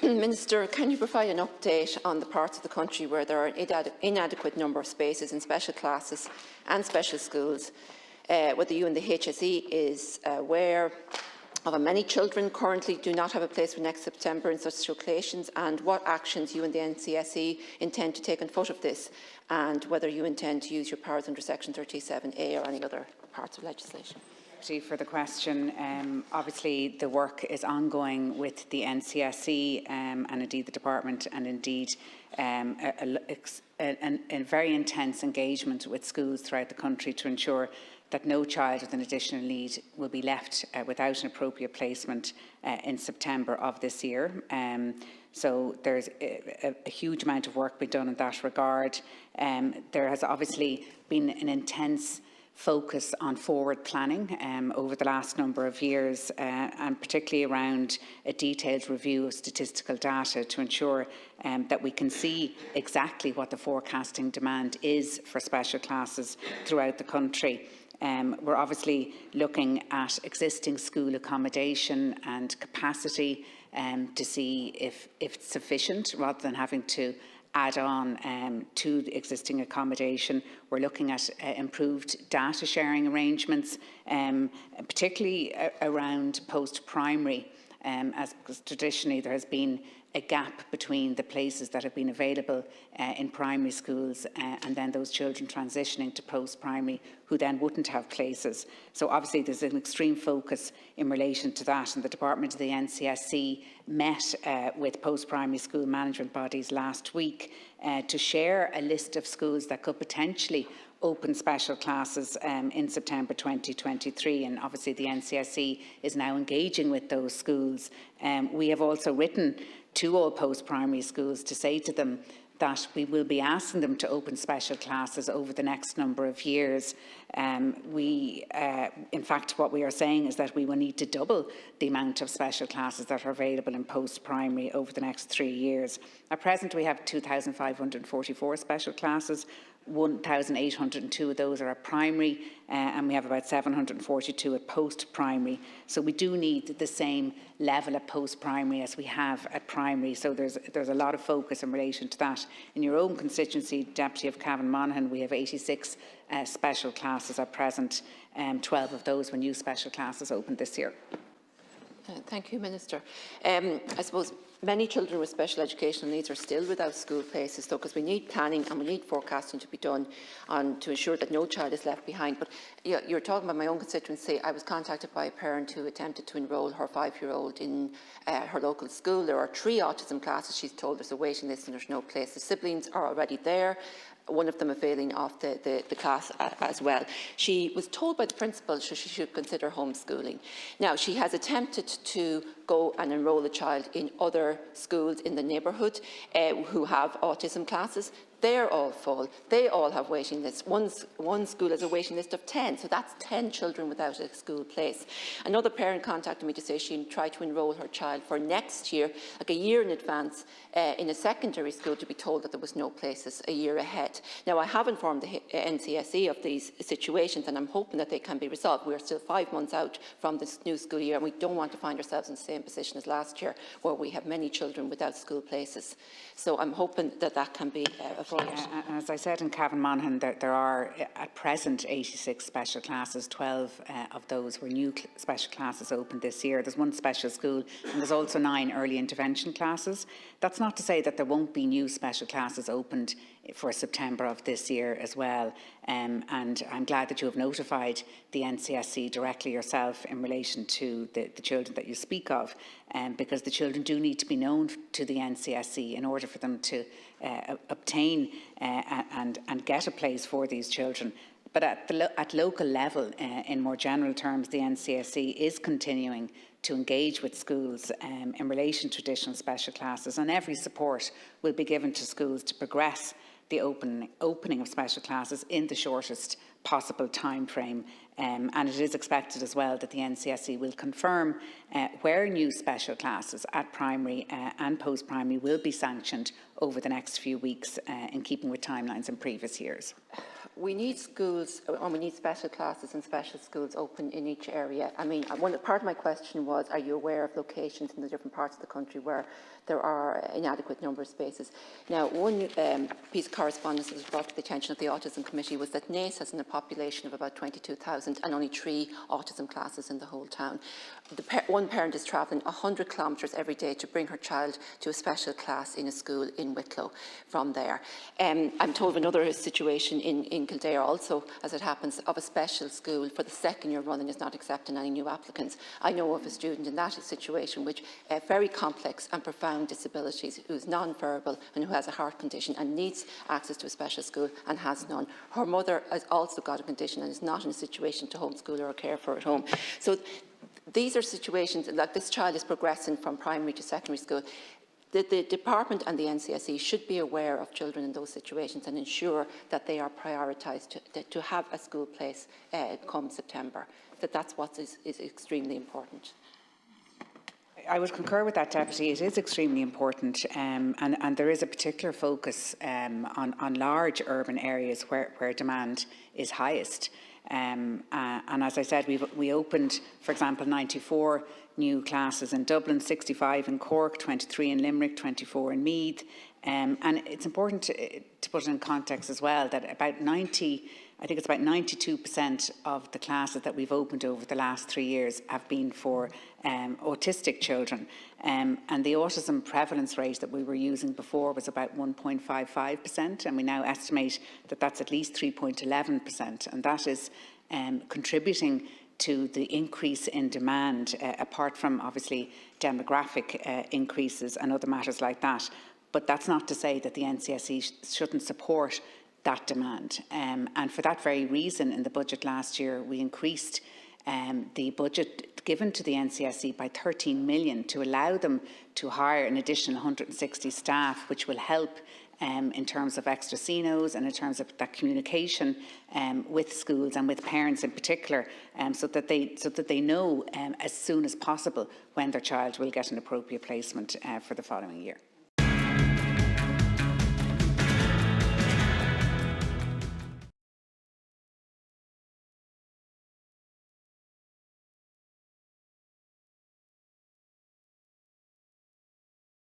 Minister, can you provide an update on the parts of the country where there are an inadequate number of spaces in special classes and special schools? Whether you and the HSE is aware of how many children currently do not have a place for next September in such locations, and what actions you and the NCSE intend to take on foot of this, and whether you intend to use your powers under Section 37A or any other parts of legislation. For the question. Obviously, the work is ongoing with the NCSE and indeed the department, and indeed a very intense engagement with schools throughout the country to ensure that no child with an additional need will be left without an appropriate placement in September of this year. So there's a huge amount of work being done in that regard. There has obviously been an intense focus on forward planning over the last number of years, and particularly around a detailed review of statistical data to ensure that we can see exactly what the forecasting demand is for special classes throughout the country. We're obviously looking at existing school accommodation and capacity to see if it's sufficient, rather than having to add on to the existing accommodation. We're looking at improved data sharing arrangements, particularly around post-primary, as traditionally there has been a gap between the places that have been available in primary schools and then those children transitioning to post-primary who then wouldn't have places. So obviously there's an extreme focus in relation to that, and the department of the NCSE met with post-primary school management bodies last week to share a list of schools that could potentially open special classes in September 2023, and obviously the NCSE is now engaging with those schools. We have also written to all post-primary schools to say to them that we will be asking them to open special classes over the next number of years. In fact, what we are saying is that we will need to double the amount of special classes that are available in post-primary over the next 3 years. At present, we have 2,544 special classes. 1,802 of those are at primary, and we have about 742 at post-primary. So we do need the same level at post-primary as we have at primary. So there's a lot of focus in relation to that. In your own constituency, Deputy of Cavan Monaghan, we have 86 special classes at present. 12 of those were new special classes opened this year. Thank you, Minister. I suppose many children with special educational needs are still without school places, though, because we need planning and we need forecasting to be done to ensure that no child is left behind. But you're talking about my own constituency. I was contacted by a parent who attempted to enrol her 5-year-old in her local school. There are 3 autism classes. She's told there's a waiting list and there's no place. The siblings are already there. One of them availing of the class as well. She was told by the principal she should consider homeschooling. Now, she has attempted to go and enrol a child in other schools in the neighbourhood who have autism classes. They're all full. They all have waiting lists. One school has a waiting list of 10, so that's 10 children without a school place. Another parent contacted me to say she tried to enrol her child for next year, like a year in advance, in a secondary school, to be told that there was no places a year ahead. Now, I have informed the NCSE of these situations, and I'm hoping that they can be resolved. We are still 5 months out from this new school year, and we don't want to find ourselves in the same position as last year, where we have many children without school places. So I'm hoping that that can be avoided. As I said in Cavan Monaghan, there are at present 86 special classes. 12 of those were new special classes opened this year. There's 1 special school, and there's also 9 early intervention classes. That's not to say that there won't be new special classes opened for September of this year as well. And I'm glad that you have notified the NCSE directly yourself in relation to the children that you speak of, because the children do need to be known to the NCSE in order for them to obtain and get a place for these children. But at local level, in more general terms, the NCSE is continuing to engage with schools in relation to traditional special classes, and every support will be given to schools to progress the opening of special classes in the shortest possible time frame. And it is expected as well that the NCSE will confirm where new special classes at primary and post-primary will be sanctioned over the next few weeks in keeping with timelines in previous years. We need schools, and we need special classes and special schools open in each area. I mean, part of my question was, are you aware of locations in the different parts of the country where there are inadequate number of spaces? Now, one piece of correspondence that was brought to the attention of the Autism Committee was that Naas has a population of about 22,000 and only 3 autism classes in the whole town. One parent is travelling 100 kilometres every day to bring her child to a special class in a school in Wicklow from there. I'm told of another situation in Kildare also, as it happens, of a special school for the second year running is not accepting any new applicants. I know of a student in that situation with very complex and profound disabilities who is non-verbal and who has a heart condition and needs access to a special school and has none. Her mother has also got a condition and is not in a situation to homeschool her or care for at home. So these are situations like this child is progressing from primary to secondary school. The department and the NCSE should be aware of children in those situations and ensure that they are prioritised to have a school place come September. That's what is extremely important. I would concur with that, Deputy. It is extremely important, and there is a particular focus on large urban areas where demand is highest. And as I said, we opened, for example, 94 new classes in Dublin, 65 in Cork, 23 in Limerick, 24 in Meath. And it's important to put it in context as well that about 92% of the classes that we've opened over the last 3 years have been for autistic children. And the autism prevalence rate that we were using before was about 1.55%, and we now estimate that that's at least 3.11%, and that is contributing to the increase in demand, apart from obviously demographic increases and other matters like that. But that's not to say that the NCSE shouldn't support that demand. And for that very reason, in the budget last year, we increased the budget given to the NCSE by 13 million to allow them to hire an additional 160 staff, which will help in terms of extra CNOs and in terms of that communication with schools and with parents in particular, so that they know as soon as possible when their child will get an appropriate placement for the following year.